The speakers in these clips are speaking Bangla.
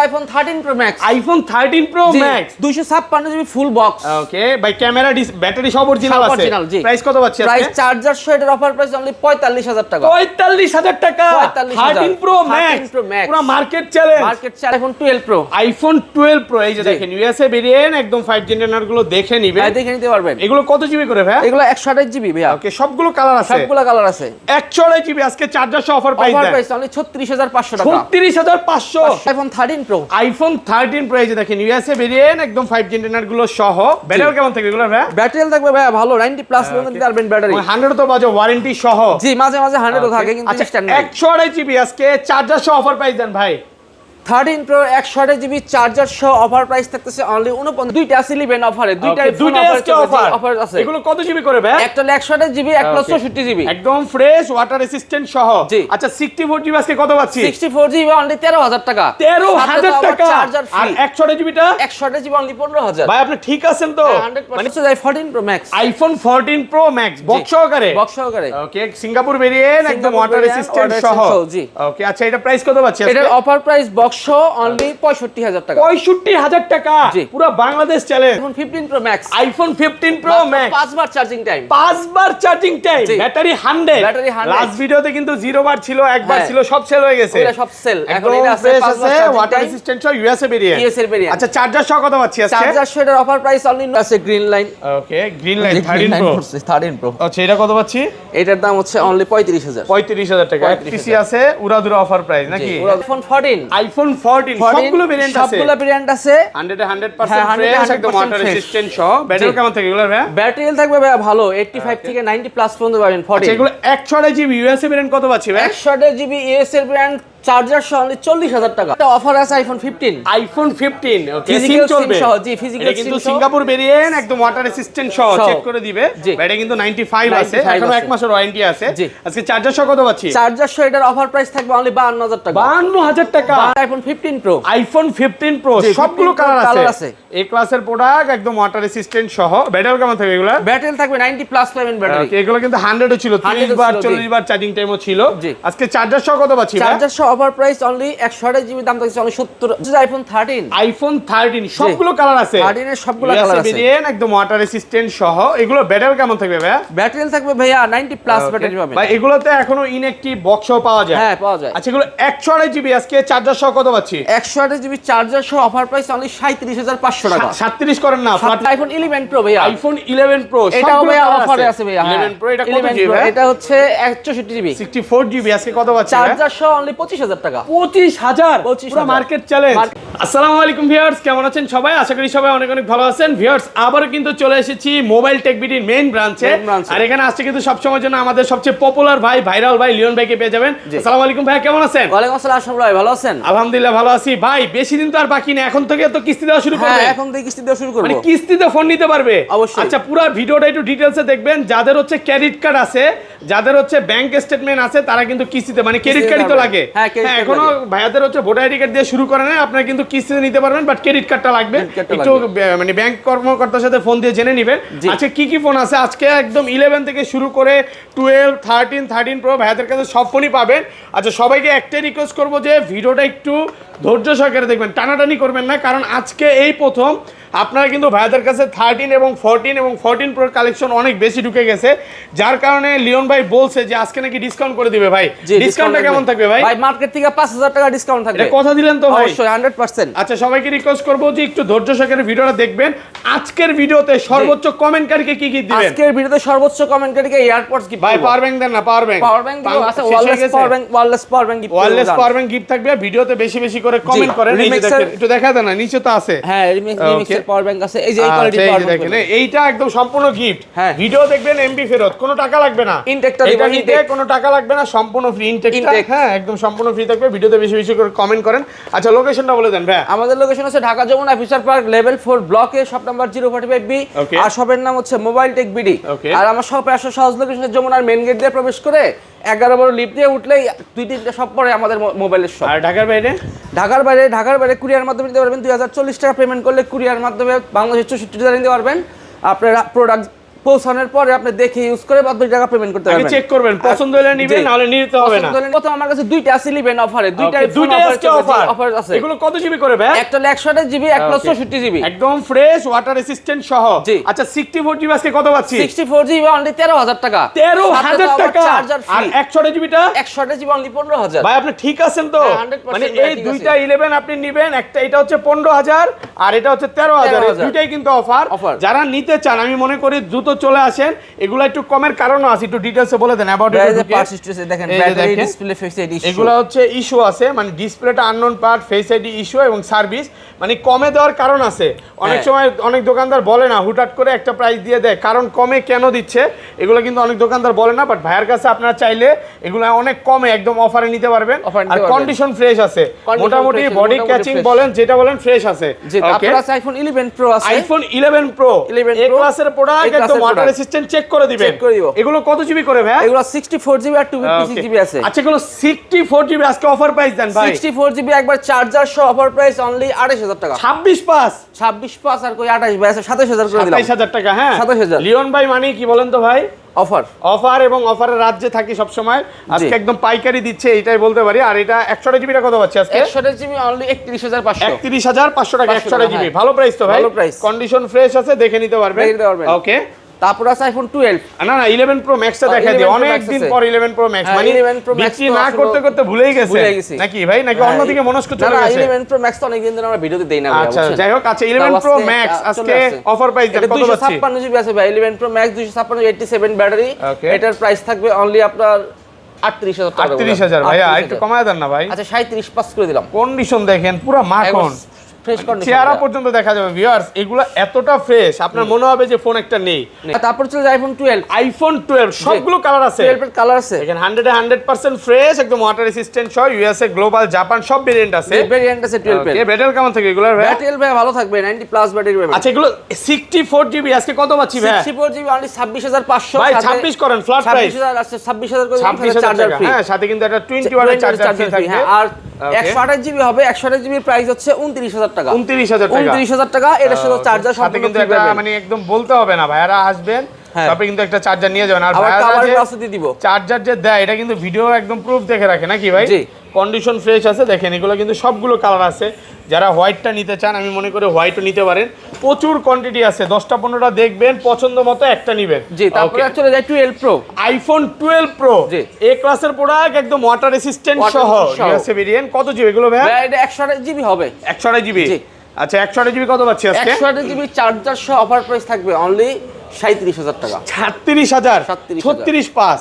IPhone 13 Pro Max. IPhone 13 Pro Max 256 GB full box. Okay ভাই, ক্যামেরা ব্যাটারি সব অরিজিনাল আছে। প্রাইস কত পাচ্ছি আজকে? প্রাইস চার্জার সহ এটার অফার প্রাইস অনলি 45000 টাকা। 45000 টাকা 13 প্রো ম্যাক্স, পুরো market challenge. IPhone 12 pro. IPhone 12 pro এই যে দেখেন ইউএসএ ভেরিয়েন্ট, একদম 5 জেনারেশন গুলো দেখে নিবেন। হ্যাঁ দেখে নিতে পারবেন। এগুলো কত জিবি করে ভাই? এগুলো 128 জিবি ভাইয়া। ওকে, সবগুলো কালার আছে? সবগুলো কালার আছে। 128 জিবি আজকে চার্জার সহ অফার প্রাইস দেন। অফার প্রাইস অনলি 36500 টাকা। 36500 আইফোন 13 প্রো। আইফোন 13 প্রো এই যে দেখেন ইউএসএ ভেরিয়েন্ট, একদম 5 জেনারেশন গুলো সহ। ব্যাটারি কেমন থাকবে এগুলো ভাই? ব্যাটারি থাকবে ভাই ভালো 90 প্লাস পর্যন্ত দিতে পারবেন ব্যাটারি। 100 তো বাজে ওয়ারেন্টি সহ। জি মাঝে মাঝে 100 ও থাকে কিন্তু স্ট্যান্ডার্ড। 128 জিবি আজকে চার্জার সহ অফার প্রাইস দেন ভাই। 13 প্রো 128 জিবি চার্জার সহ অফার প্রাইস থাকতেছে অনলি 49। দুইটা আছে 11 অফারে, দুইটা অফার আছে। এগুলো কত জিবি করে ভাই? একটা 128 জিবি, একটা 64 জিবি, একদম ফ্রেশ ওয়াটার রেসিস্ট্যান্ট সহ। আচ্ছা 64 জিবি আজকে কত পাচ্ছি? 64 জিবি অনলি 13000 টাকা। 13000 টাকা চার্জার ফ্রি। আর 128 জিবিটা? 128 জিবি অনলি 15000। ভাই আপনি ঠিক আছেন তো? 100% মানে 14 pro Max. IPhone 14 pro max box সহকারে? বক্স সহকারে। ওকে, সিঙ্গাপুর ভেরিয়েন্ট, একদম ওয়াটার রেসিস্ট্যান্ট সহ। জি ওকে, আচ্ছা এটা প্রাইস কত পাচ্ছি আজকে? এটার অফার প্রাইস বক্স সহ অনলি 65000 টাকা। 65000 টাকা পুরো Bangladesh challenge. IPhone 15 Pro Max. IPhone 15 Pro Max 5 বার চার্জিং টাইম। 5 বার charging time, battery 100। Battery 100। Last ভিডিওতে কিন্তু 0 বার ছিল, 1 বার ছিল, সব সেল হয়ে গেছে। এটা সব সেল। এখন এটা এটা আছে 5 বার ওয়াটার রেসিস্ট্যান্ট সহ ইউএসএ ভেরিয়েন্ট। USA variant. আচ্ছা চার্জার সহ কত পাচ্ছি আজকে? চার্জার সহ এর অফার প্রাইস অনলি আছে গ্রিন লাইন। ওকে, গ্রিন লাইন 13 প্রো। 13 প্রো। আচ্ছা এটা কত পাচ্ছি? এটার দাম হচ্ছে অনলি 35000। 35000 টাকা। পিসি আছে উড়াদুরা অফার প্রাইস নাকি? আইফোন 14। আইফোন 14 সবগুলো ভেরিয়েন্ট আছে। সবগুলো ভেরিয়েন্ট আছে। 100% ফ্রেশ, একদম ওয়াটার রেসিস্ট্যান্ট সহ। ব্যাটারি কেমন থাকে এগুলোর ভাই? ব্যাটারি থাকবে ভাই ভালো 85 থেকে 90 প্লাস পর্যন্ত পাবেন 14। আচ্ছা এগুলো 128 জিবি ইউএসএ ভেরিয়েন্ট কত পাচ্ছি ভাই? 128 জিবি ইউএস এর ব্র্যান্ড চার্জার সহ অনলি 40000 টাকা। এটা অফার আছে আইফোন 15। আইফোন 15 ওকে, সিম ফিজিক্যাল চলবে সহ। জি ফিজিক্যাল এটা কিন্তু সিঙ্গাপুর ভেরিয়েন্ট, একদম ওয়াটার রেসিস্ট্যান্ট সহ চেক করে দিবে। এটা কিন্তু 95 আছে, এখনো 1 মাসের ওয়ারেন্টি আছে। আজকে চার্জার সহ কত পাচ্ছি? চার্জার সহ এটার অফার প্রাইস থাকবে অনলি 52000 টাকা। 52000 টাকা। IPhone 15 pro. আইফোন 15 প্রো সবগুলো কালার আছে। এই ক্লাসের প্রোডাক্ট, একদম ওয়াটার রেসিস্ট্যান্ট সহ। ব্যাটারি কেমন থাকবে এগুলা? ব্যাটারি থাকবে 90 প্লাস পাবেন ব্যাটারি। এগুলো কিন্তু 100 ও ছিল, 30 বার 40 বার চার্জিং টাইমও ছিল। আজকে চার্জার সহ কত পাচ্ছি? চার্জার সহ অফার প্রাইস অনলি 128 জিবি, দাম থাকছে অনলি 70। আইফোন 13। আইফোন 13 সবগুলো কালার আছে। 13 এর সবগুলো কালার আছে। ভেরিয়েন্ট, একদম ওয়াটার রেসিস্ট্যান্ট সহ। এগুলো ব্যাটারি কেমন থাকবে ভাই? ব্যাটারি থাকবে ভাইয়া 90 প্লাস ব্যাটারি পাবেন। ভাই এগুলোতে এখনো ইনঅ্যাকটিভ বক্সও পাওয়া যায়? হ্যাঁ পাওয়া যায়। আচ্ছা এগুলো 128 জিবি আজকে চার্জার সহ কত পাচ্ছি? 128 জিবি চার্জার সহ অফার প্রাইস অনলি 37500 টাকা। 37 করেন না? আইফোন 11 প্রো ভাইয়া। আইফোন 11 প্রো এটাও ভাইয়া অফারে আছে ভাইয়া। 11 প্রো এটা কত জিবি? এটা হচ্ছে 64 জিবি। 64 জিবি আজকে কত পাচ্ছি? চার্জার সহ অনলি 25000 টাকা। 25000 পুরো মার্কেট চ্যালেঞ্জ। আসসালামু আলাইকুম ভিউয়ার্স, কেমন আছেন সবাই? আশা করি সবাই অনেক অনেক ভালো আছেন। ভিউয়ার্স আবারো কিন্তু চলে এসেছি মোবাইল টেক বিডির মেইন ব্রাঞ্চে। আর এখানে আসছে কিন্তু সবসময়ের জন্য আমাদের সবচেয়ে পপুলার ভাই, ভাইরাল ভাই লিওন ভাইকে পেয়ে যাবেন। আসসালামু আলাইকুম ভাই, কেমন আছেন? ওয়ালাইকুম আসসালাম আশরাফ ভাই, ভালো আছেন? আলহামদুলিল্লাহ ভালো আছি ভাই। বেশি দিন তো আর বাকি নেই, এখন থেকে তো কিস্তি দেওয়া শুরু করবে। হ্যাঁ এখন থেকে কিস্তি দেওয়া শুরু করব। মানে কিস্তিতে ফোন নিতে পারবে অবশ্যই। আচ্ছা পুরো ভিডিওটা একটু ডিটেইলসে দেখবেন। যাদের হচ্ছে ক্রেডিট কার্ড আছে, যাদের হচ্ছে ব্যাংক স্টেটমেন্ট আছে, তারা কিন্তু কিস্তিতে, মানে ক্রেডিট কার্ডই তো লাগে। হ্যাঁ এখনো ভাইয়াদের হচ্ছে ভোটার আইডি কার্ড দিয়ে শুরু করে না, আপনারা কিন্তু কিস্তিতে নিতে পারবেন, বাট ক্রেডিট কার্ডটা লাগবে। একটু মানে ব্যাংক কর্মকর্তার সাথে ফোন দিয়ে জেনে নেবেন। আচ্ছা কি কি ফোন আছে আজকে? একদম 11 থেকে শুরু করে 12, 13 প্রো ভাইয়াদের কাছে সব ফোনই পাবেন। আচ্ছা সবাইকে একটাই রিকোয়েস্ট করবো যে ভিডিওটা একটু ধৈর্য সহকারে দেখবেন, টানাটানি করবেন না, কারণ আজকে এই প্রথম আপনারা কিন্তু ভাইয়াদের কাছে 13 এবং 14 প্রো কালেকশন অনেক বেশি ঢুকে গেছে, যার কারণে লিওন ভাই বলছে যে আজকে নাকি ডিসকাউন্ট করে দিবে। ভাই ডিসকাউন্টটা কেমন থাকবে ভাই? ভাই মার্কেট থেকে 5000 টাকা ডিসকাউন্ট থাকবে। এটা কথা দিলেন তো ভাই? অবশ্যই 100%। আচ্ছা সবাইকে রিকোয়েস্ট করবো যে একটু ধৈর্য সহকারে ভিডিওটা দেখবেন। আজকের ভিডিওতে সর্বোচ্চ কমেন্টকারীকে কি গিফট দিবেন? আজকের ভিডিওতে সর্বোচ্চ কমেন্টকারীকে এয়ারপডস গিফট ভাই। পাওয়ার ব্যাংক দেন না? পাওয়ার ব্যাংক আছে, wireless power bank gift. Wireless power bank gift থাকবে। ভিডিওতে বেশি বেশি করে কমেন্ট করেন। এই যে দেখেন, একটু দেখা দেন না, নিচে তো আছে। হ্যাঁ রিমিক্সের পাওয়ার ব্যাংক আছে। এই যে এই কোয়ালিটি পাওয়ার ব্যাংক দেখেন, এইটা একদম সম্পূর্ণ গিফট। ভিডিও দেখবেন এমবি ফেরত, কোনো টাকা লাগবে না। ইনটেকটা এটা নিতে কোনো টাকা লাগবে না, সম্পূর্ণ ফ্রি। ইনটেকটা হ্যাঁ একদম সম্পূর্ণ ফ্রি থাকবে। ভিডিওতে বেশি বেশি করে কমেন্ট করেন। আচ্ছা লোকেশনটা বলে দেন ভাই। আমাদের লোকেশন হচ্ছে Dhaka Jamuna future park level 4 ব্লকে, শপ নাম্বার 045B। আর শপের নাম হচ্ছে মোবাইল টেক বিডি। আর আমার শপে আসা সহজ লোকেশন যমুনার মেইন গেট দিয়ে প্রবেশ করে 11 বড় লিফট দিয়ে উঠলেই 2-3টা শপ পরে আমাদের মোবাইলের শপ। আর ঢাকার বাইরে? ঢাকার বাইরে কুরিয়ার মাধ্যমে নিতে পারবেন। 2040 টাকা পেমেন্ট করলে কুরিয়ার মাধ্যমে বাংলাদেশের 64 জেলায় নিতে পারবেন। আপনারা প্রোডাক্ট পৌঁছানোর পরে আপনি দেখে ইউজ করে বাদ 2 টাকা পেমেন্ট করতে পারবেন। চেক করবেন, পছন্দ হলে নেবেন, নাহলে নিতে হবে না। কত আমার কাছে দুইটা আছে নেবেন অফারে, দুইটাই অফার আছে। এগুলো কত জিবি করে ভাই? একটা 128 জিবি, একটা 64 জিবি, একদম ফ্রেশ ওয়াটার রেসিস্ট্যান্ট সহ। আচ্ছা 64 জিবি আজকে কত পাচ্ছি? 64 জিবি অনলি 13000 টাকা। 13000 টাকা। আর 128 জিবিটা? 128 জিবি অনলি 15000। ভাই আপনি ঠিক আছেন তো? মানে এই দুইটা 11 আপনি নেবেন, একটা এটা হচ্ছে 15000 আর এটা হচ্ছে 13000, এই দুইটাই কিন্তু অফার। যারা নিতে চান আমি মনে করি দ্রুত চলে আসেন। এগুলো একটু কমের কারণও আছে, একটু ডিটেইলসে বলে দেন অ্যাবাউট ইট। দেখেন battery, display, face ID issue, এগুলো হচ্ছে ইস্যু আছে, মানে ডিসপ্লেটা unknown part, face ID issue এবং সার্ভিস, মানে কমে দেওয়ার কারণ আছে। অনেক সময় অনেক দোকানদার বলে না, হুটহাট করে একটা প্রাইস দিয়ে দেয়, কারণ কমে কেন দিচ্ছে এগুলো কিন্তু অনেক দোকানদার বলে না। বাট ভাইয়ের কাছে আপনারা চাইলে এগুলো অনেক কমে একদম অফারে নিতে পারবেন। আর কন্ডিশন ফ্রেশ আছে, মোটামুটি বডি ক্যাচিং বলেন যেটা বলেন ফ্রেশ আছে। তারপর আছে আইফোন 11 প্রো আছে। আইফোন 11 প্রো এ ক্লাসের প্রোডাক্ট, একদম ওয়াটার রেসিস্ট্যান্ট, চেক করে দিবেন। এগুলো কত জিবি করে ভাই? এগুলো 64 জিবি আর 256 জিবি আছে। আচ্ছা এগুলো 64 জিবি আজকে অফার প্রাইস দেন ভাই। 64 জিবি একবার চার্জার সহ অফার প্রাইস অনলি 28000 টাকা। 26 আর কই 28 ভাই আছে, 27000 করে দিলাম। 27000 টাকা। হ্যাঁ 27000। লিওন ভাই মানে কি বলেন তো ভাই? অফার এবং অফারের রাজ্যে থাকি সব সময়, আজকে একদম পাইকারি দিচ্ছে এটাই বলতে পারি। আর এটা 128 জিবিটা কত পাচ্ছি আজকে? 128 জিবি অনলি 31500। 31500 টাকা 128 জিবি। ভালো প্রাইস তো ভাই, ভালো প্রাইস, কন্ডিশন ফ্রেশ আছে, দেখে নিতে পারবেন। ওকে তারপর আছে আইফোন 12। না 11 প্রো ম্যাক্সটা দেখা দিই, অনেক দিন পর 11 প্রো ম্যাক্স, মানে 11 প্রো ম্যাক্স না করতে করতে ভুলেই গেছে নাকি ভাই, নাকি অন্যদিকে মনস্ক চলে গেছে? 11 প্রো ম্যাক্স তো অনেক দিন ধরে আমরা ভিডিওতে দেই না ভাই। আচ্ছা যাই হোক, আচ্ছা 11 প্রো ম্যাক্স আজকে অফার প্রাইস কত পাচ্ছি? 256 জিবি আছে ভাই। 11 প্রো ম্যাক্স 256 87 ব্যাটারি, এটার প্রাইস থাকবে অনলি আপনার 38000 টাকা। 38000 ভাইয়া একটু কমায় দেন না ভাই। আচ্ছা 37 পাস করে দিলাম। কন্ডিশন দেখেন পুরো মাখন, ফ্রেশ কন্ডিশন, চেহারা পর্যন্ত দেখা যাবে ভিউয়ার্স। এগুলো এতটা ফ্রেশ আপনার মনে হবে যে ফোন একটা নেই। তারপর চলে যায় আইফোন 12। আইফোন 12 সবগুলো কালার আছে, 12 এর কালার আছে। দেখেন 100% ফ্রেশ, একদম ওয়াটার রেসিস্ট্যান্ট সহ, ইউএসএ, গ্লোবাল, জাপান সব ভেরিয়েন্ট আছে। ভেরিয়েন্ট আছে 12 এর। ব্যাটারি কেমন থাকে এগুলোর ভাই? ব্যাটারি ভাই ভালো থাকবে, 90 প্লাস ব্যাটারি পাবেন। আচ্ছা এগুলো 64 জিবি আজকে কত পাচ্ছি ভাই? 64 জিবি অনলি 26500। ভাই 26 করেন ফ্ল্যাট প্রাইস। 26000 আছে, 26000 করে চার্জার ফ্রি। হ্যাঁ সাথে কিন্তু একটা 21 এর চার্জার ফ্রি থাকবে। আর 128 জিবি হবে, 128 জিবির প্রাইস হচ্ছে 29000 টাকা। 29000 টাকা, এটার সাথে চার্জার সাথে কিন্তু একটা, মানে একদম বলতে হবে না, ভাইয়ারা আসবেন তবে কিন্তু একটা চার্জার নিয়ে যাবেন। আর ভাইয়ারা যে দিব চার্জার যে দেয় এটা কিন্তু ভিডিও একদম প্রুফ দেখে রাখে নাকি ভাই? কন্ডিশন ফ্রেশ আছে, দেখেন এগুলো কিন্তু সবগুলো কালার আছে। যারা হোয়াইটটা নিতে চান আমি মনে করি হোয়াইটও নিতে পারেন, প্রচুর কোয়ান্টিটি আছে, 10টা 15টা দেখবেন, পছন্দ মতো একটা নেবেন। জি তারপরে চলে যায় 12 প্রো। আইফোন 12 প্রো এ ক্লাসের প্রোডাক্ট, একদম ওয়াটার রেসিস্ট্যান্ট সহ, ইউএসএ ভেরিয়েন্ট। কত জিবি এগুলো ভাই? এটা 128 জিবি হবে। 128 জিবি। আচ্ছা 128 জিবি কত পাচ্ছি আজকে? 128 জিবি চার্জার সহ অফার প্রাইস থাকবে অনলি 37000 টাকা। 36000 36 পাস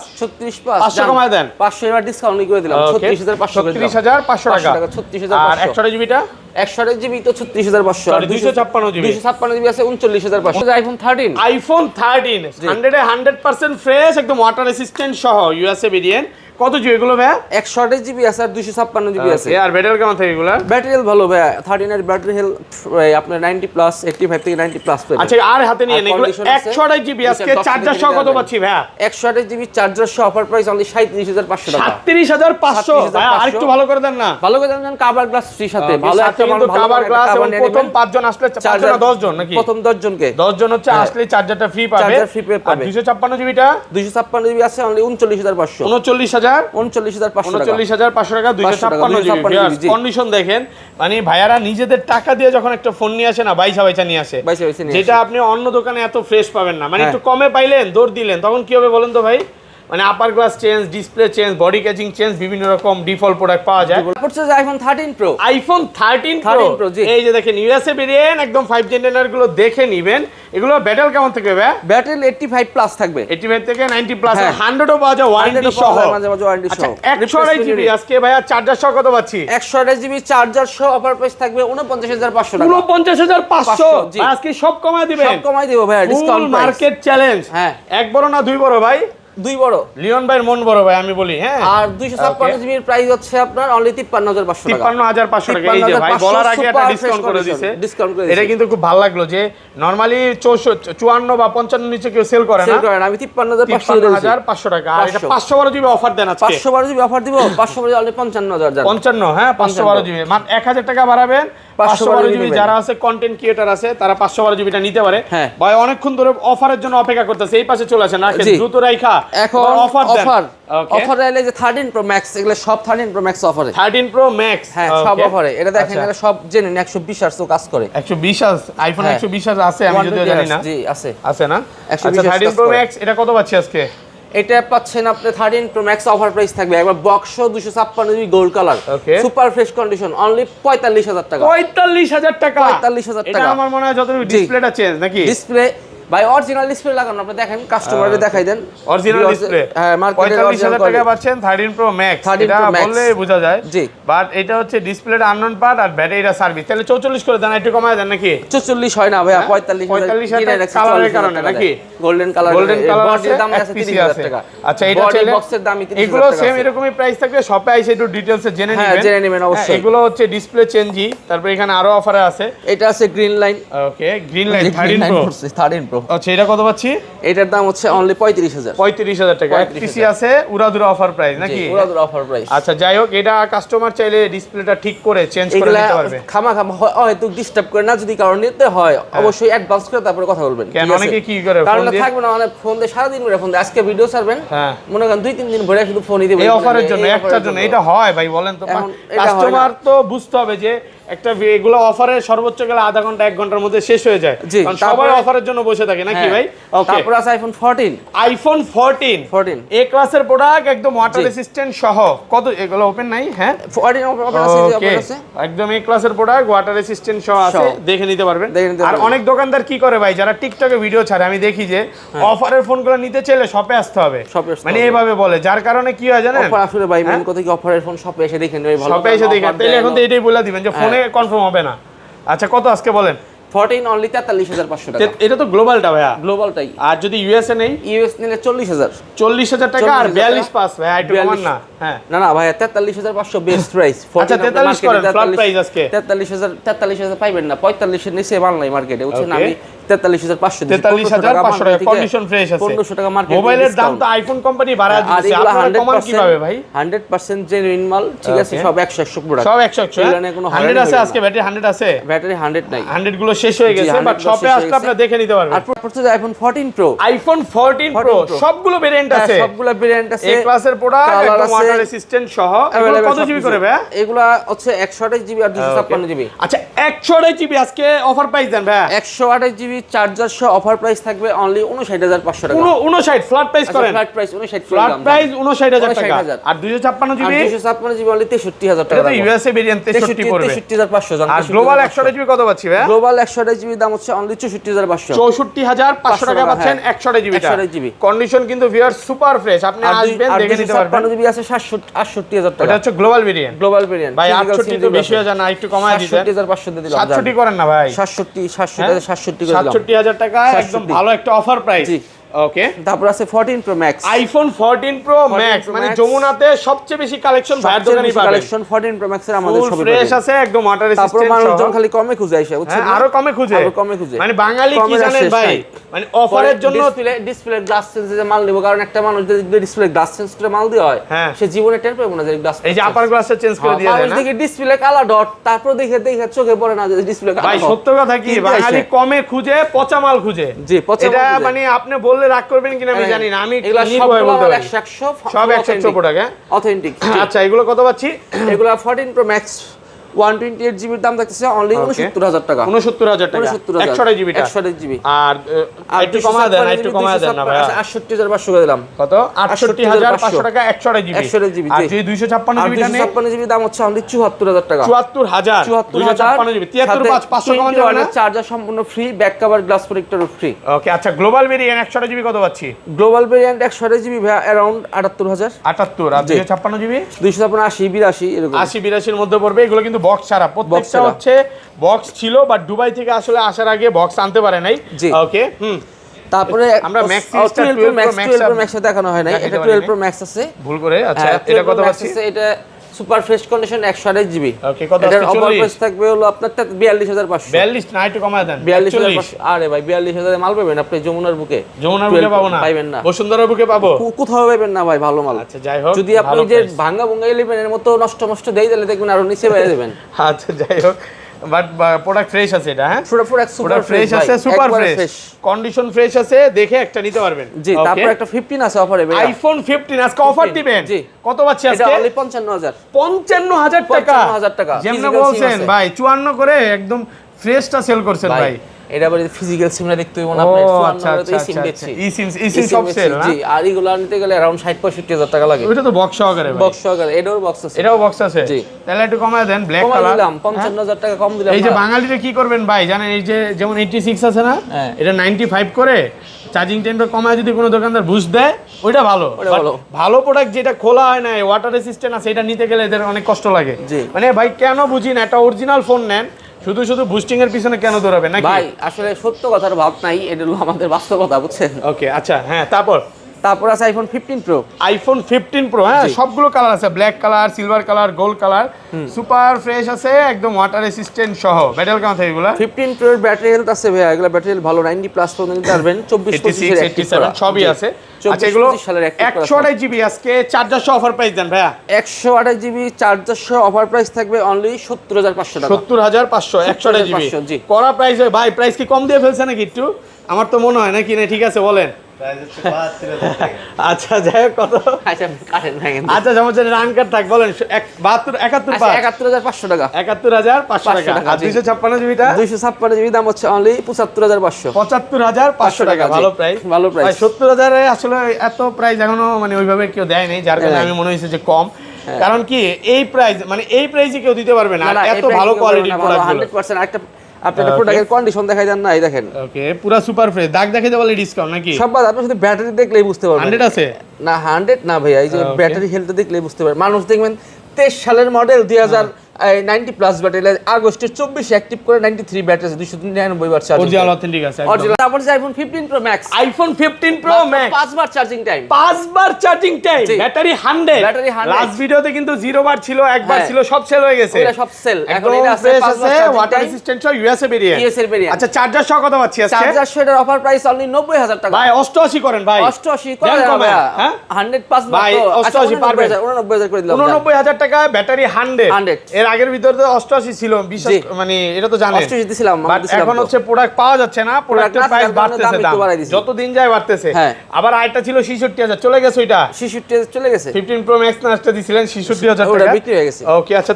500 কমায় দেন, 500 এবার ডিসকাউন্ট করে দিলাম। 36500 করে দিলাম। 36500 টাকা। 36500। আর 128 জিবিটা? 128 জিবি তো 36500। আর 256 জিবি 256 জিবি আছে 39500। আইফোন 13। আইফোন 13 100% ফ্রেশ, একদম ওয়াটার রেসিস্ট্যান্ট সহ, ইউএসএ ভেরিয়েন্ট। কত জিবি এগুলো ভাই? 128 জিবি আছে আর 256 জিবি আছে। আর ব্যাটারি কেমন থাকে এগুলো? ব্যাটারি হেলথ ভালো ভাই। 13 এর ব্যাটারি হেলথ আপনার 90 প্লাস, 85 থেকে 90 প্লাস পাবেন। আচ্ছা আর হাতে নিয়ে এগুলো 128 জিবি আজকে চার্জার সহ কত পাচ্ছি ভাই? 128 জিবি চার্জার সহ অফার প্রাইস অনলি 37500 টাকা। 37500 ভাই, আরেকটু ভালো করে দেন না। ভালো করে দেন, কভার গ্লাস ফ্রি সাথে। ভালো একটা কভার গ্লাস, এবং প্রথম 5 জন আসলে, 5 জন 10 জন নাকি? প্রথম 10 জনকে 10 জন হচ্ছে আসলে চার্জারটা ফ্রি পাবে। চার্জার ফ্রি পাবে। আর 256 জিবিটা? 256 জিবি আছে অনলি 39500। 39500 টাকা 256 জিবি। কন্ডিশন দেখেন, মানে ভাইয়ারা নিজেদের টাকা দিয়ে যখন একটা ফোন নিয়ে আসে না, বাইসা নিয়ে আসে, যেটা আপনি অন্য দোকানে এত ফ্রেশ পাবেন না। মানে একটু কমে পাইলেন, দৌড় দিলেন, তখন কি হবে বলেন তো ভাই? মানে upper glass change, display change, body casing change, বিভিন্ন রকম ডিফল্ট প্রোডাক্ট পাওয়া যায়। তারপর আইফোন 13 প্রো। আইফোন 13 প্রো এই যে দেখেন ইউএসএ ভেরিয়েন্ট, একদম 5 জেনারেল গুলো দেখে নেবেন। এগুলো ব্যাটারি কেমন থাকবে ভাই? ব্যাটারি 85 প্লাস থাকবে। 85 থেকে 90 প্লাস, 100ও পাওয়া যায় ওয়ারেন্টি সহ। আচ্ছা 128 জিবি আজকে ভাইয়া চার্জার সহ কত পাচ্ছি? 128 জিবি চার্জার সহ অফার প্রাইস থাকবে 49500 টাকা। 49500 আজকে সব কমায় দিবেন। সব কমায় দেব ভাই, ডিসকাউন্ট মার্কেট চ্যালেঞ্জ। হ্যাঁ, এক বড় না দুই বড় ভাই? দুই বড় লিওন ভাইয়ের মন বড় ভাই আমি বলি, হ্যাঁ। আর 256 জিবি এর প্রাইস হচ্ছে আপনার অনলি 53500 টাকা। 53500 টাকা। এই যে ভাই বলার আগে একটা ডিসকাউন্ট করে দিয়েছে, এটা কিন্তু খুব ভালো লাগলো যে নরমালি 54 বা 55 নিচে কেউ সেল করে না, আমি 53500 টাকা। আর এটা 512 জিবি অফার দেন আজকে, 512 জিবি অফার দিব, 512 অনলি 55000। 55, হ্যাঁ 512 জিবি মাত্র 1000 টাকা বাড়াবেন। 512 জিবি যারা আছে কন্টেন্ট ক্রিয়েটর আছে তারা 512 জিবিটা নিতে পারে। ভাই অনেকক্ষণ ধরে অফারের জন্য অপেক্ষা করতেছে, এই পাশে চলে আসেন, রাখেন দ্রুত রাইখা এখন অফার অফার এলে যে 13 প্রো ম্যাক্স, এগুলো সব 13 প্রো ম্যাক্স অফারে, 13 প্রো ম্যাক্স, হ্যাঁ সব অফারে। এটা দেখেন এটা সব জেনুইন 120 হার্টজ কাজ করে। 120 হার্টজ আইফোন 120 হার্টজ আছে, আমি যদিও জানি না। জি আছে, আছে না? আচ্ছা 13 প্রো ম্যাক্স এটা কত পাচ্ছি আজকে? এটা পাচ্ছেন আপনি 13 প্রো ম্যাক্স অফার প্রাইস থাকবে একবার box 256 GB gold colour, super fresh condition, only 45000 টাকা। 45000 টাকা, 45000 টাকা। এটা আমার মনে হয় যতটুকু ডিসপ্লেটা চেঞ্জ নাকি? ডিসপ্লে ভাই অরিজিনাল ডিসপ্লে লাগানো, আপনি দেখেন কাস্টমারকে দেখাই দেন অরিজিনাল ডিসপ্লে। হ্যাঁ মার্কেটে 45000 টাকা পাচ্ছেন 13 প্রো ম্যাক্স, এটা বললেই বোঝা যায়। জি বাট এটা হচ্ছে ডিসপ্লেটা আননোন পার্ট আর ব্যাটারিটা সার্ভিস, তাহলে 44 করে দেন, একটু কমায় দেন নাকি? 44 হয় না ভাইয়া, 45000 কালারের কারণে নাকি? গোল্ডেন কালার, বডির দাম আছে 30000 টাকা। আচ্ছা এটা চাইলে বক্সের দামই 30000 টাকা। এগুলো সেম এরকমই প্রাইস থাকবে, শপে আইসে একটু ডিটেইলসে জেনে নেবেন। হ্যাঁ জেনে নেবেন অবশ্যই। এগুলো হচ্ছে ডিসপ্লে চেঞ্জই, তারপর এখানে আরো অফারে আছে। এটা আছে green line, okay green line 13 pro. আচ্ছা এটা কত? এটার দাম হচ্ছে অনলি 35000 টাকা। পিসি আছে উড়াদুরা অফার প্রাইস নাকি? উড়াদুরা অফার প্রাইস। আচ্ছা যাই হোক, এটা কাস্টমার চাইলে ডিসপ্লেটা ঠিক করে চেঞ্জ করে নিতে পারবে। খামাখামা হয়তো ডিস্টার্ব করে না, যদি কারণ নিতে হয় অবশ্যই অ্যাডভান্স করে তারপরে কথা বলবেন। কেন অনেকে কি করে কারণ থাকবে না, মানে ফোন দিয়ে সারা দিন ধরে ফোন দিয়ে, আজকে ভিডিও ছাড়বেন মনে করেন 2-3 দিন ভরে শুধু ফোনই দিবেন এই অফারের জন্য, একটার জন্য। এটা হয় ভাই বলেন তো, কাস্টমার তো বুঝতে হবে যে একটা এগুলো অফারে সর্বোচ্চ গেলে আধা ঘন্টা 1 ঘন্টার মধ্যে শেষ হয়ে যায়, কারণ সবাই অফারের জন্য বসে থাকে নাকি ভাই? ওকে তারপর আছে আইফোন 14 এ ক্লাসের প্রোডাক্ট, একদম ওয়াটার রেসিস্ট্যান্ট সহ। কত এগুলো ওপেন নাই? হ্যাঁ 14 ওপেন আছে, একদম এ ক্লাসের প্রোডাক্ট ওয়াটার রেসিস্ট্যান্ট সহ আছে, দেখে নিতে পারবেন। আর অনেক দোকানদার কি করে ভাই, যারা টিকটকে ভিডিও ছাড়ে আমি দেখি যে অফারের ফোনগুলো নিতে চাইলে শপে আসতে হবে, মানে এইভাবে বলে, যার কারণে কি হয় জানেন? অফার আসলে ভাই মেন কথা কি অফারের ফোন শপে এসে দেখেন ভাই, ভালো শপে এসে দেখেন, তাহলে এখন তো এটাই বলে দিবেন যে ফোনে কনফার্ম হবে না। আচ্ছা কত আজকে বলেন? 14 অনলি 43500 টাকা। এটা তো গ্লোবালটা ভাইয়া, গ্লোবালটাই। আর যদি ইউএসএ নেই? ইউএস নিলে 40000 টাকা আর 42 পাস ভাই, একটু কমান না। হ্যাঁ না না ভাইয়া 43500 বেস্ট প্রাইস। আচ্ছা 43 করেন, ফ্ল্যাট প্রাইস আজকে 43000 পাইবেন না, 45 এর নিচে মাল নাই মার্কেটে, বুঝছেন? আমি 43500 43500 টাকা কন্ডিশন ফ্রেশ আছে। 1500 টাকা মার্কেট। মোবাইলের দাম তো আইফোন কোম্পানি বাড়ায় দিয়েছে, আপনারা কমান কিভাবে ভাই? 100% জেনুইন মাল, ঠিক আছে? সব 100 প্রোডাক্ট, সব 100 100 আছে আজকে। ব্যাটারি 100 আছে? ব্যাটারি 100 নাই, 100 গুলো শেষ হয়ে গেছে, বাট শপে আসলে আপনারা দেখে নিতে পারবেন। আর পড়ছে আইফোন 14 প্রো, আইফোন 14 প্রো সবগুলো ভেরিয়েন্ট আছে, সবগুলো ভেরিয়েন্ট আছে, এ ক্লাসের প্রোডাক্ট, একদম ওয়াটার রেসিস্ট্যান্ট সহ। এগুলো কত জিবি করে ভাই? এগুলা হচ্ছে 128 জিবি আর 256 জিবি। আচ্ছা 128 জিবি আজকে অফার প্রাইস দেন ভাই? 128 জিবি চার্জার সহ অফার প্রাইস থাকবে অনলি 59500 টাকা। 59 ফ্ল্যাট প্রাইস করেন? ফ্ল্যাট প্রাইস 59, ফ্ল্যাট প্রাইস 59000 টাকা। আর 256 জিবি? 256 জিবি অনলি 63000 টাকা। এটা তো ইউএসএ ভেরিয়েন্ট 63 পড়বে, 63500 জান। আর গ্লোবাল 128 জিবি কত পাচ্ছি ভাই? গ্লোবাল 128 জিবি দাম হচ্ছে অনলি 64500। 64500 টাকা পাচ্ছেন 128 জিবি। 128 জিবি কন্ডিশন কিন্তু ভিউয়ার সুপার ফ্রেশ, আপনি আসবেন দেখে নিতে পারবেন। 256 জিবি আছে 68000 টাকা। এটা হচ্ছে গ্লোবাল ভেরিয়েন্ট। গ্লোবাল ভেরিয়েন্ট ভাই 68 তো বেশি হয়ে যায় না, একটু কমায় দিবেন। 67500 দিয়ে দিলাম। 67 করেন না ভাই? 67 করে দিলাম। 67000 টাকা একদম ভালো একটা অফার প্রাইস। ওকে তারপর আছে 14 pro Max, iPhone 14 pro max, মানে যমুনাতে সবচেয়ে বেশি কালেকশন ভাইয়ের দোকানেই পাবেন। কালেকশন 14 প্রো ম্যাক্স এর আমাদের সব ফ্রেশ আছে, একদম ওয়াটার রেসিস্ট্যান্ট। তারপর মানুষজন খালি কমে খুঁজে আসে, বুঝছেন? আরো কমে খুঁজে, মানে বাঙালি কি জানেন ভাই, মানে অফারের জন্য ডিসপ্লে গ্লাস চেঞ্জ যে মাল নিব, কারণ একটা মানুষ যদি ডিসপ্লে গ্লাস চেঞ্জ করে মাল দেওয়া হয় সে জীবনে টের পাবে না যে গ্লাস, এই যে আপার গ্লাসটা চেঞ্জ করে দিয়ে দেয় না, দেখি ডিসপ্লে কালা ডট, তারপর দেখে চোখে পড়ে না যে ডিসপ্লে কালা। ভাই সত্য কথা কি, বাঙালি কমে খুঁজে পচা মাল খুঁজে। জি পচা মাল, এটা মানে আপনি বললে রাগ করবেন কিনা আমি জানি না, আমি এগুলা সব 100 সব 100 প্রোডাক্ট অথেন্টিক। আচ্ছা এগুলো কত পাচ্ছি? এগুলা 14 প্রো ম্যাক্স 128 জিবির দাম থাকতেছে অনলি 69000 টাকা। 69000 টাকা 128 জিবিটা, 128 জিবি। আর একটু কমায় দেন, একটু কমায় দেন না ভাই। 68500 করে দিলাম। কত? 68500 টাকা 128 জিবি। 128 জিবি। আর যদি 256 জিবিটা নেই, 256 জিবি দাম হচ্ছে অনলি 74000 টাকা। 74000 256 জিবি 73 500 কমান যাবে না? চার্জার সম্পূর্ণ ফ্রি, ব্যাক কভার গ্লাস প্রোটেক্টরও ফ্রি। ওকে আচ্ছা গ্লোবাল ভেরিয়েন্ট 128 জিবি কত পাচ্ছি? Global variant 128 GB around 78000। 78 আর 256 জিবি 256 80 82 এরকম 80 82 এর মধ্যে পড়বে। এগুলো কিন্তু বক্স ছাড়া, প্রত্যেকটা হচ্ছে বক্স ছিল, বাট দুবাই থেকে আসলে আসার আগে বক্স আনতে পারে নাই। ওকে তারপরে আমরা ম্যাক্স সিরিজটা 12 Pro Max দেখানো হয় না, এটা 12 Pro Max আছে ভুল করে। আচ্ছা এটা কত পাচ্ছি? এটা সুপার ফ্রেশ কন্ডিশন 128GB। ওকে কত এটার অফার প্রাইস থাকবে হলো আপনার 42500। 42 না একটু কমায় দেন। 42500। আরে ভাই 42000 এ মাল পাবেন আপনি যমুনার বুকে। যমুনার বুকে পাবো না, পাবেন না, বসুন্ধরার বুকে পাবো, কোথাও পাবেন না ভাই ভালো মাল। আচ্ছা যাই হোক, যদি আপনি যে ভাঙা ভুঙ্গা 11 এর মতো নষ্ট দেই তাহলে দেখবেন আরো নিচে বাইরে দেবেন। আচ্ছা যাই হোক, বাট প্রোডাক্ট ফ্রেশ আছে এটা। হ্যাঁ প্রোডাক্ট সুপার ফ্রেশ আছে, সুপার ফ্রেশ কন্ডিশন ফ্রেশ আছে, দেখে একটা নিতে পারবেন। জি তারপর একটা 15 আছে অফারে ভাই, আইফোন 15 আজকে অফার দিবেন। জি কত পাচ্ছি আজকে? এটা অনলি 55000 টাকা। 55000 টাকা যেমন বলছেন ভাই 54 করে একদম ফ্রেশটা সেল করছেন ভাই। এটা বলে ফিজিক্যাল সিমটা দেখতে হইব না আপনার, 54 তো সিম দিচ্ছি, ই সিম সব সেল না। জি আর এগুলো নিতে গেলে अराउंड 60-65000 টাকা লাগে। ওটা তো বক্স সহকারে ভাই, বক্স সহকারে, এটাও বক্স আছে, এটাও বক্স আছে। জি তাহলে একটু কমায় দেন, ব্ল্যাক কালার দিলাম 55000 টাকা কম দিলাম। এই যে বাঙালিরা কি করবেন ভাই জানেন, এই যে যেমন 86 আছে না, এটা 95 করে চার্জিং টাইমটা কমায় যদি কোনো দোকানদার বুঝ দেয় ওইটা ভালো। ভালো প্রোডাক্ট যেটা খোলা হয় না, ওয়াটার রেসিস্ট্যান্ট আছে, এটা নিতে গেলে এদের অনেক কষ্ট লাগে। মানে ভাই কেন বুঝি না, একটা অরিজিনাল ফোন নেন, শুধু বুস্টিং এর পিছনে কেন দৌড়াবেন নাকি ভাই? আসলে সত্য কথার ভাব নাই, এটা হলো আমাদের বাস্তবতা, বুঝছেন? ওকে আচ্ছা হ্যাঁ, তারপর আছে আইফোন 15 প্রো। আইফোন 15 প্রো হ্যাঁ, সবগুলো কালার আছে, black colour, silver colour, gold colour, super fresh আছে একদম, ওয়াটার রেসিস্ট্যান্ট সহ। ব্যাটারি কেমন থাকে এগুলা? 15 প্রো এর ব্যাটারি হেলথ আছে ভাই, এগুলা ব্যাটারি হেলথ ভালো, 90 প্লাস পর্যন্ত নিতে পারবেন। 24-25 এর 87 সবই আছে। আচ্ছা এগুলো 128GB আজকে চার্জার সহ অফার প্রাইস দেন ভাইয়া। 128GB চার্জার সহ অফার প্রাইস থাকবে অনলি 70500 টাকা। 70500 128GB করা প্রাইস ভাই, প্রাইস কি কম দিয়ে ফেলছে নাকি একটু? আমার তো মনে হয় নাকি না, ঠিক আছে বলেন। আচ্ছা যাই হোক কত? আচ্ছা সমস্যা নেই, রান কার্ড থাক বলেন। 71500 টাকা। 71500 টাকা। আর 256GB টা? 256GB দাম হচ্ছে অনলি 75500। 75500 টাকা, ভালো প্রাইস, ভালো প্রাইস। 70000 এ আসলে এত প্রাইস এখনো মানে ওইভাবে কেউ দেয় নাই, যার কারণে আমি মনে হইছে যে কম। কারণ কি এই প্রাইস মানে এই প্রাইসে কেউ দিতে পারবে না, এত ভালো কোয়ালিটির প্রোডাক্ট 100% একটা আপনাদের প্রোডাক্টের কন্ডিশন দেখাই দেন না, এই দেখেন। ওকে পুরো সুপার ফ্রেশ, দাগ দেখাইতে বলে ডিসকাউন্ট নাকি? সব বাদ, আপনি শুধু ব্যাটারি দেখলেই বুঝতে পারবেন। 100 আছে না, 100 না ভাই, এই যে ব্যাটারি হেলথ দেখলেই বুঝতে পারবেন। মানুষ দেখবেন 23 সালের মডেল 90 প্লাস ব্যাটারি, আগস্টের 24 অ্যাক্টিভ করে 93 ব্যাটারি আছে, 299 বার চার্জ, অরিজিনাল অথেন্টিক আছে অরিজিনাল। তারপর যে iPhone 15 Pro Max, iPhone 15 Pro Max 5 বার চার্জিং টাইম, 5 বার charging time, battery 100। Battery 100। Last ভিডিওতে কিন্তু 0 বার ছিল, 1 বার ছিল, সব সেল হয়ে গেছে, এটা সব সেল। এখন এটা আছে 5 বার ওয়াটার রেসিস্ট্যান্ট সহ ইউএসএ ভেরিয়েন্ট। আচ্ছা চার্জার সহ কত পাচ্ছি আজকে? চার্জার সহ এর অফার প্রাইস অনলি 90000 টাকা। ভাই 88 করেন ভাই, 88 করেন ভাই, হ্যাঁ 100 5 বার ভাই 88 পারবে, 89000 করে দিলাম। 89000 টাকা ব্যাটারি 100। এর আগের ভিতরে তো 88 ছিল, বিশেষ মানে এটা তো জানেন 88 দিছিলাম। এখন হচ্ছে প্রোডাক্ট পাওয়া যাচ্ছে না, প্রোডাক্টের প্রাইস বাড়তেছে, দাম যত দিন যায় বাড়তেছে। আবার আরেকটা ছিল 66000, চলে গেছে ওইটা, 66000 চলে গেছে। 15 প্রো ম্যাক্স না আসতে দিছিলেন 66000 টাকা, ওটা বিক্রি হয়ে গেছে। ওকে আচ্ছা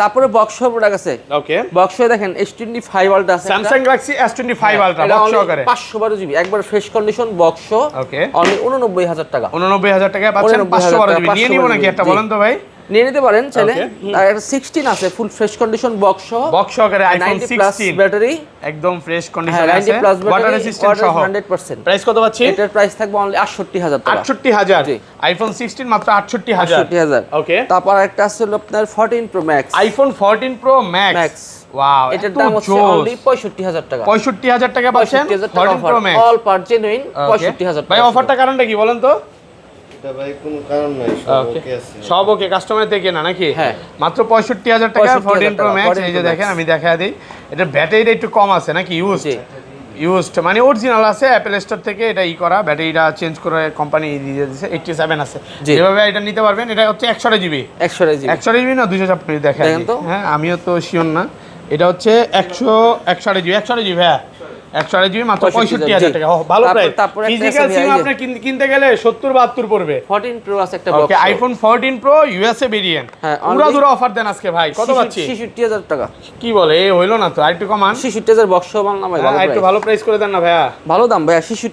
তারপরে বক্স প্রোডাক্ট আছে। ওকে বক্সে দেখেন S25 আলট্রা আছে, Samsung Galaxy S25 ultra box সহকারে 512GB একবার fresh condition box. Okay only 89000 টাকা। 89000 টাকা পাচ্ছেন 512GB। নিয়ে নিব নাকি একটা বলেন তো ভাই? নিয়ে নিতে পারেন চাইলে। আর একটা 16 আছে ফুল ফ্রেশ কন্ডিশন বক্স সহকারে, আইফোন 16 ব্যাটারি একদম ফ্রেশ কন্ডিশন আছে, 90 প্লাস ওয়াটার রেসিস্ট্যান্ট সহ 100%। প্রাইস কত পাচ্ছি? এটার প্রাইস থাকবে অনলি 68000 টাকা। 68000 আইফোন 16 মাত্র 68000। ওকে তারপর একটা আছে হলো আপনার 14 pro Max, iPhone 14 pro max. Wow, এটার দাম হচ্ছে অনলি 65000 টাকা। 65000 টাকা পাচ্ছেন 14 pro max, all part genuine 65000 টাকা। ভাই অফারটা কারণটা কি বলেন তো? এটা ভাই কোনো কারণ নাই, সব ওকে আছে, সব ওকে, কাস্টমার থেকে না নাকি? হ্যাঁ মাত্র 65000 টাকা 14 প্রো ম্যাক্স। এই যে দেখেন আমি দেখায় দেই, এটা ব্যাটারিটা একটু কম আছে নাকি? ইউজড মানে অরিজিনাল আছে অ্যাপল স্টোর থেকে, এটা করা, ব্যাটারিটা চেঞ্জ করে কোম্পানি দিয়ে দিয়েছে, 87 আছে। যেভাবে এটা নিতে পারবেন, এটা হচ্ছে 128GB 128GB না 256 দেখায় দিই। হ্যাঁ আমিও তো শিওর না, এটা হচ্ছে 128GB ভাই, 128GB মাত্র 65000 টাকা। ভালো প্রাইস। ফিজিক্যাল সিম আপনি কিনতে গেলে 70-72 পড়বে। 14 প্রো আছে একটা বক্স। ওকে আইফোন 14 প্রো ইউএসএ ভেরিয়েন্ট, পুরো দূর অফার দেন আজকে ভাই। কত পাচ্ছি? 66000 টাকা। কি বলে, এই হইলো না তো, আরেকটু কমান। 66000 বক্স বাংলা ভাই, ভালো একটু ভালো প্রাইস করে দেন না ভাইয়া। ভালো দাম ভাইয়া, 66000